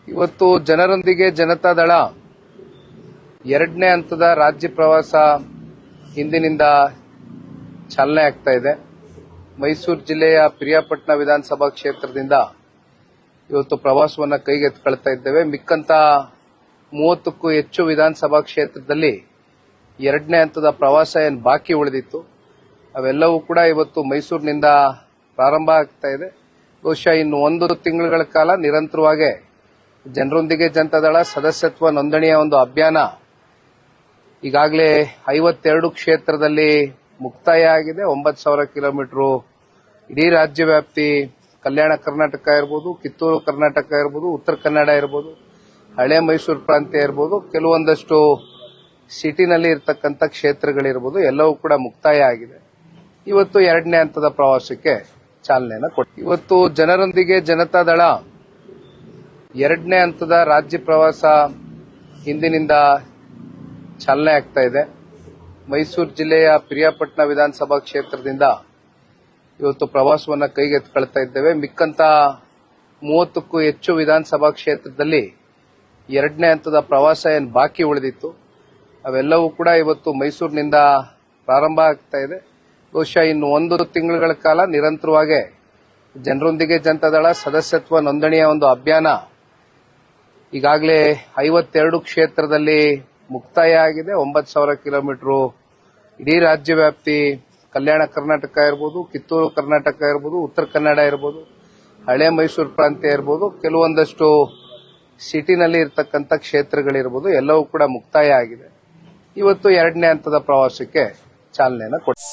ಇವತ್ತು ಜನರೊಂದಿಗೆ ಜನತಾದಳ ಎರಡನೇ ಹಂತದ ರಾಜ್ಯ ಪ್ರವಾಸ ಇಂದಿನಿಂದ ಚಾಲನೆ ಆಗ್ತಾ ಇದೆ. ಮೈಸೂರು ಜಿಲ್ಲೆಯ ಪಿರಿಯಾಪಟ್ಟಣ ವಿಧಾನಸಭಾ ಕ್ಷೇತ್ರದಿಂದ ಇವತ್ತು ಪ್ರವಾಸವನ್ನು ಕೈಗೆತ್ತಿಕೊಳ್ತಾ ಇದ್ದೇವೆ. ಮಿಕ್ಕಂತ 30ಕ್ಕೂ ಹೆಚ್ಚು ವಿಧಾನಸಭಾ ಕ್ಷೇತ್ರದಲ್ಲಿ ಎರಡನೇ ಹಂತದ ಪ್ರವಾಸ ಏನು ಬಾಕಿ ಉಳಿದಿತ್ತು ಅವೆಲ್ಲವೂ ಕೂಡ ಇವತ್ತು ಮೈಸೂರಿನಿಂದ ಪ್ರಾರಂಭ ಆಗ್ತಾ ಇದೆ. ಬಹುಶಃ ಇನ್ನು 1 ತಿಂಗಳುಗಳ ಕಾಲ ನಿರಂತರವಾಗಿ ಜನರೊಂದಿಗೆ ಜನತಾದಳ ಸದಸ್ಯತ್ವ ನೋಂದಣಿಯ ಒಂದು ಅಭಿಯಾನ ಈಗಾಗಲೇ 52 ಕ್ಷೇತ್ರದಲ್ಲಿ ಮುಕ್ತಾಯ ಆಗಿದೆ. 9,000 ಕಿಲೋಮೀಟರ್ ಇಡೀ ರಾಜ್ಯ ವ್ಯಾಪ್ತಿ ಕಲ್ಯಾಣ ಕರ್ನಾಟಕ ಇರಬಹುದು, ಕಿತ್ತೂರು ಕರ್ನಾಟಕ ಇರಬಹುದು, ಉತ್ತರ ಕನ್ನಡ ಇರಬಹುದು, ಹಳೆ ಮೈಸೂರು ಪ್ರಾಂತ್ಯ ಇರಬಹುದು, ಕೆಲವೊಂದಷ್ಟು ಸಿಟಿನಲ್ಲಿ ಇರತಕ್ಕಂಥ ಕ್ಷೇತ್ರಗಳಿರಬಹುದು, ಎಲ್ಲವೂ ಕೂಡ ಮುಕ್ತಾಯ ಆಗಿದೆ. ಇವತ್ತು ಎರಡನೇ ಹಂತದ ಪ್ರವಾಸಕ್ಕೆ ಚಾಲನೆಯನ್ನು ಕೊಟ್ಟಿದೆ. ಇವತ್ತು ಜನರೊಂದಿಗೆ ಜನತಾದಳ ಎರಡನೇ ಹಂತದ ರಾಜ್ಯ ಪ್ರವಾಸ ಇಂದಿನಿಂದ ಚಾಲನೆ ಆಗ್ತಾ ಇದೆ. ಮೈಸೂರು ಜಿಲ್ಲೆಯ ಪಿರಿಯಾಪಟ್ಟಣ ವಿಧಾನಸಭಾ ಕ್ಷೇತ್ರದಿಂದ ಇವತ್ತು ಪ್ರವಾಸವನ್ನು ಕೈಗೆತ್ತಿಕೊಳ್ತಾ ಇದ್ದೇವೆ. ಮಿಕ್ಕಂತ 30ಕ್ಕೂ ಹೆಚ್ಚು ವಿಧಾನಸಭಾ ಕ್ಷೇತ್ರದಲ್ಲಿ ಎರಡನೇ ಹಂತದ ಪ್ರವಾಸ ಏನು ಬಾಕಿ ಉಳಿದಿತ್ತು ಅವೆಲ್ಲವೂ ಕೂಡ ಇವತ್ತು ಮೈಸೂರಿನಿಂದ ಪ್ರಾರಂಭ ಆಗ್ತಾ ಇದೆ. ಬಹುಶಃ ಇನ್ನು 1 ತಿಂಗಳುಗಳ ಕಾಲ ನಿರಂತರವಾಗಿ ಜನರೊಂದಿಗೆ ಜನತಾದಳ ಸದಸ್ಯತ್ವ ನೋಂದಣಿಯ ಒಂದು ಅಭಿಯಾನ ಈಗಾಗಲೇ 52 ಕ್ಷೇತ್ರದಲ್ಲಿ ಮುಕ್ತಾಯ ಆಗಿದೆ. 9,000 ಕಿಲೋಮೀಟರ್ ಇಡೀ ರಾಜ್ಯ ವ್ಯಾಪ್ತಿ ಕಲ್ಯಾಣ ಕರ್ನಾಟಕ ಇರಬಹುದು, ಕಿತ್ತೂರು ಕರ್ನಾಟಕ ಇರಬಹುದು, ಉತ್ತರ ಕನ್ನಡ ಇರಬಹುದು, ಹಳೆ ಮೈಸೂರು ಪ್ರಾಂತ್ಯ ಇರಬಹುದು, ಕೆಲವೊಂದಷ್ಟು ಸಿಟಿನಲ್ಲಿ ಇರತಕ್ಕಂಥ ಕ್ಷೇತ್ರಗಳಿರಬಹುದು, ಎಲ್ಲವೂ ಕೂಡ ಮುಕ್ತಾಯ ಆಗಿದೆ. ಇವತ್ತು ಎರಡನೇ ಹಂತದ ಪ್ರವಾಸಕ್ಕೆ ಚಾಲನೆಯನ್ನು ಕೊಟ್ಟಿದೆ.